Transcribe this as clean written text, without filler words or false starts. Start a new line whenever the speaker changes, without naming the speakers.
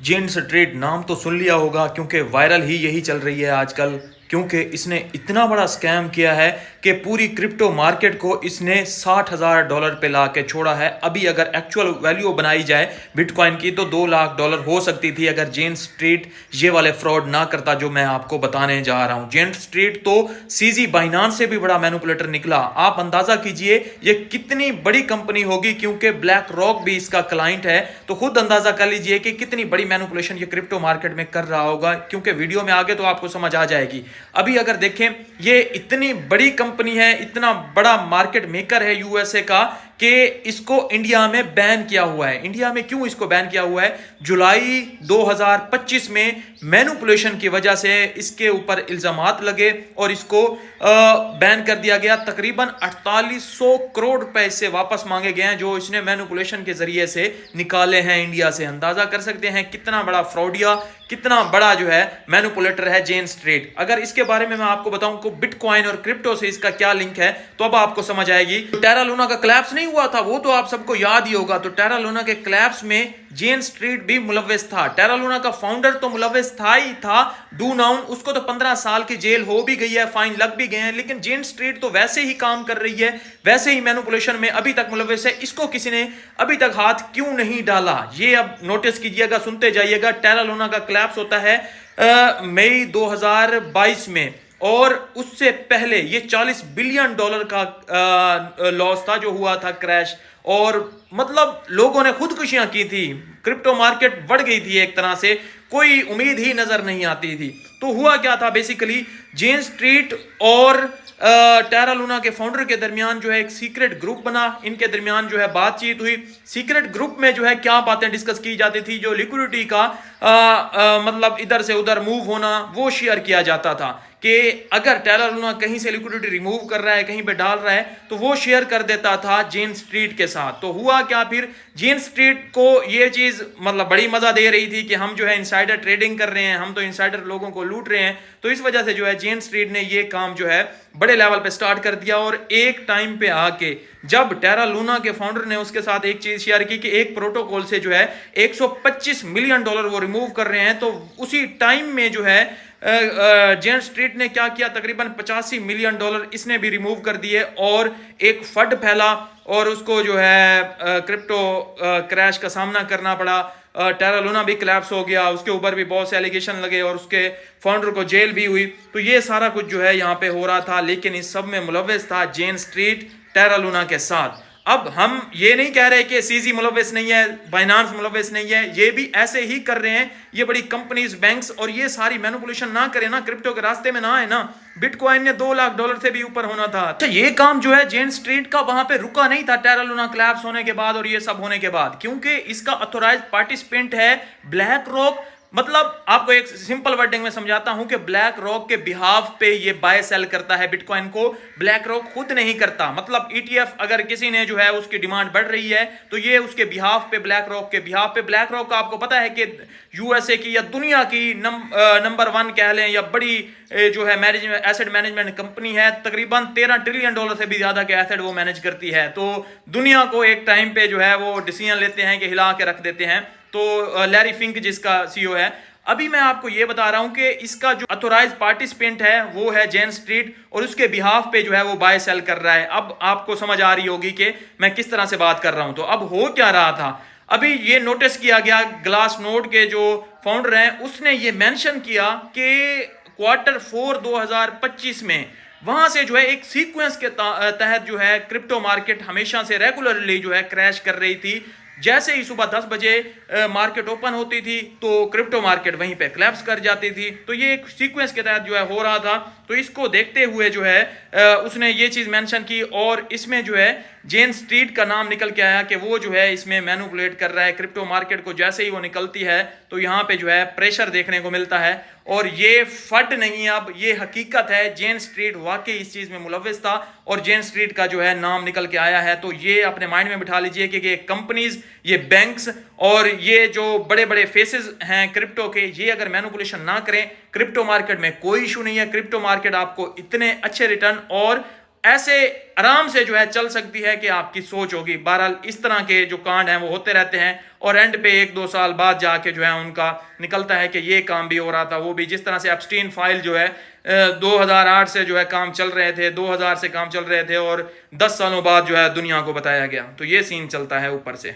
James trade नाम तो सुन लिया होगा क्योंकि वायरल ही यही चल रही है आजकल। क्योंकि इसने इतना बड़ा स्कैम किया है कि पूरी क्रिप्टो मार्केट को इसने $60,000 पे ला के छोड़ा है। अभी अगर एक्चुअल वैल्यू बनाई जाए बिटकॉइन की तो $2 लाख हो सकती थी अगर जेम्स ट्रेड ये वाले फ्रॉड ना करता जो मैं आपको बताने जा रहा हूं। जेम्स ट्रेड तो सीजी बाइनांस से भी बड़ा मैनिपुलेटर निकला। आप अंदाजा कीजिए ये कितनी बड़ी कंपनी होगी, क्योंकि ब्लैक रॉक भी इसका क्लाइंट है। तो खुद अंदाजा कर लीजिए कि कितनी बड़ी मैनिपुलेशन ये क्रिप्टो मार्केट में कर रहा होगा, क्योंकि वीडियो में आगे तो आपको समझ आ जाएगी। अभी अगर देखें, ये इतनी बड़ी कंपनी है, इतना बड़ा मार्केट मेकर है यूएसए का, कि इसको इंडिया में बैन किया हुआ है। इंडिया में क्यों इसको बैन किया हुआ है? जुलाई 2025 में मैनिपुलेशन की वजह से इसके ऊपर इल्जामात लगे और इसको बैन कर दिया गया। तकरीबन 4800 करोड़ रुपए इससे वापस मांगे गए हैं जो इसने मैनिपुलेशन के जरिए से निकाले हैं इंडिया से। अंदाजा कर सकते हैं कितना बड़ा फ्रॉडिया, कितना बड़ा जो है मैनिपुलेटर है जेम्स ट्रेड। अगर इसके बारे में मैं आपको बताऊं कि बिटकॉइन और क्रिप्टो से इसका क्या लिंक है तो अब आपको समझ आएगी। तो टेरा लूना का क्लैप्स नहीं हुआ था, वो तो आप सबको याद ही होगा। तो टेरा लूना के क्लैप्स में जेम्स ट्रेड भी मुलव्विस था। टेरा लूना का फाउंडर तो मुलव्विस था ही था, डू नाउन, उसको तो 15 साल की जेल हो भी गई है, फाइन लग भी गए हैं। लेकिन जेम्स ट्रेड तो वैसे ही काम कर रही है, वैसे ही मैनिपुलेशन में अभी तक मुलव्विस है। इसको किसी ने अभी तक हाथ क्यों नहीं डाला, ये अब नोटिस कीजिएगा, सुनते जाइएगा। टेरा लूना का क्लैप्स होता है मई 2022 में, और उससे पहले ये $40 बिलियन का लॉस था जो हुआ था, क्रैश। और मतलब लोगों ने खुदकुशियां की थी, क्रिप्टो मार्केट बढ़ गई थी एक तरह से, कोई उम्मीद ही नजर नहीं आती थी। तो हुआ क्या था बेसिकली, जेम्स ट्रेड और टेरा लूना के फाउंडर के दरमियान जो है एक सीक्रेट ग्रुप बना। इनके दरमियान जो है बातचीत हुई। सीक्रेट ग्रुप में जो है क्या बातें डिस्कस की जाती थी, जो लिक्विडिटी का मतलब इधर से उधर मूव होना, वो शेयर किया जाता था कि अगर टेरा लूना कहीं से लिक्विडिटी रिमूव कर रहा है, कहीं पे डाल रहा है, तो वो शेयर कर देता था जेम्स ट्रेड के साथ। तो हुआ क्या फिर, जेम्स ट्रेड को ये चीज मतलब बड़ी मजा दे रही थी कि हम जो है इनसाइडर ट्रेडिंग कर रहे हैं, हम तो इनसाइडर लोगों को लूट रहे हैं। तो इस वजह से जो है जेम्स ट्रेड ने ये काम जो है बड़े लेवल पे स्टार्ट कर दिया। और एक टाइम पे आके जब टेरा लूना के फाउंडर ने उसके साथ एक चीज शेयर की कि एक प्रोटोकॉल से जो है $125 मिलियन वो रिमूव कर रहे हैं, तो उसी टाइम में जो है जेम्स ट्रेड ने क्या किया, तकरीबन $85 मिलियन इसने भी रिमूव कर दिए। और एक फंड फैला और उसको जो है क्रिप्टो क्रैश का सामना करना पड़ा। टेरा लूना भी क्लैप्स हो गया, उसके ऊपर भी बहुत से एलिगेशन लगे और उसके फाउंडर को जेल भी हुई। तो ये सारा कुछ जो है यहाँ पे हो रहा था, लेकिन इस सब में मुलव्विस था जेम्स ट्रेड टेरा लूना के साथ। अब हम ये नहीं कह रहे कि सीजी मुलव्विस नहीं है, बाइनांस मुलव्विस नहीं है, ये भी ऐसे ही कर रहे हैं। ये बड़ी कंपनीज, बैंक्स और ये सारी मैनिपुलेशन ना करे ना, क्रिप्टो के रास्ते में ना आए ना। बिटकॉइन ने $2 लाख से भी ऊपर होना था। अच्छा, ये काम जो है जेम्स ट्रेड का वहां पे रुका नहीं था टेरा लूना क्लैप्स होने के बाद और ये सब होने के बाद, क्योंकि इसका ऑथोराइज्ड पार्टिसिपेंट है ब्लैक रॉक। मतलब आपको एक सिंपल वर्डिंग में समझाता हूं कि ब्लैक रॉक के बिहाफ पे ये बाय सेल करता है बिटकॉइन को, ब्लैक रॉक खुद नहीं करता। मतलब ईटीएफ अगर किसी ने जो है उसकी डिमांड बढ़ रही है तो ये उसके बिहाफ पे, ब्लैक रॉक के बिहाफ पे। ब्लैक रॉक का आपको पता है कि यूएसए की या दुनिया की नंबर 1 कह लें या बड़ी जो है एसेट मैनेजमेंट कंपनी है। तकरीबन $13 ट्रिलियन से भी ज्यादा के एसेट वो मैनेज करती है। तो दुनिया को एक टाइम पे जो है वो डिसीजन लेते हैं कि हिला के रख देते हैं। तो लैरी फिंक जिसका सीईओ है। अभी मैं आपको यह बता रहा हूं कि इसका जो ऑथोराइज्ड पार्टिसिपेंट है वो है जेम्स ट्रेड और उसके बिहाफ पे जो है वो बाय सेल कर रहा है। अब आपको समझ आ रही होगी कि मैं किस तरह से बात कर रहा हूं। तो अब हो क्या रहा था, अभी ये नोटिस किया गया, ग्लास नोड के जो फाउंडर हैं उसने ये मेंशन किया कि Q4 2025 में वहां से जो है एक सीक्वेंस के तहत जो है क्रिप्टो मार्केट हमेशा से रेगुलरली जो है क्रैश कर रही थी। जैसे ही सुबह 10 बजे मार्केट ओपन होती थी तो क्रिप्टो मार्केट वहीं पे क्लैप्स कर जाती थी। तो ये एक सीक्वेंस के तहत जो है हो रहा था। तो इसको देखते हुए जो है उसने ये चीज मेंशन की और इसमें जो है जेम्स ट्रेड का नाम निकल के आया कि वो जो है इसमें मैनिपुलेट कर रहा है क्रिप्टो मार्केट को। जैसे ही वो निकलती है तो यहाँ पे जो है प्रेशर देखने को मिलता है और ये फट नहीं, अब ये हकीकत है। जेम्स ट्रेड वाकई इस चीज में मुलव्विस था और जेम्स ट्रेड का जो है नाम निकल के आया है। तो ये अपने माइंड में बिठा लीजिए कि ये कंपनीज, ये बैंक्स और ये जो बड़े बड़े फेसेस हैं क्रिप्टो के, ये अगर मैनिपुलेशन ना करें क्रिप्टो मार्केट में कोई इशू नहीं है। क्रिप्टो मार्केट आपको इतने अच्छे रिटर्न और ऐसे आराम से जो है चल सकती है कि आपकी सोच होगी। बहरहाल इस तरह के जो कांड हैं वो होते रहते हैं और एंड पे 1-2 साल बाद जाके जो है उनका निकलता है कि ये काम भी हो रहा था, वो भी। जिस तरह से एप्स्टीन फाइल जो है 2008 से जो है काम चल रहे थे, 2000 से काम चल रहे थे और 10 सालों बाद जो है दुनिया को बताया गया। तो ये सीन चलता है ऊपर से।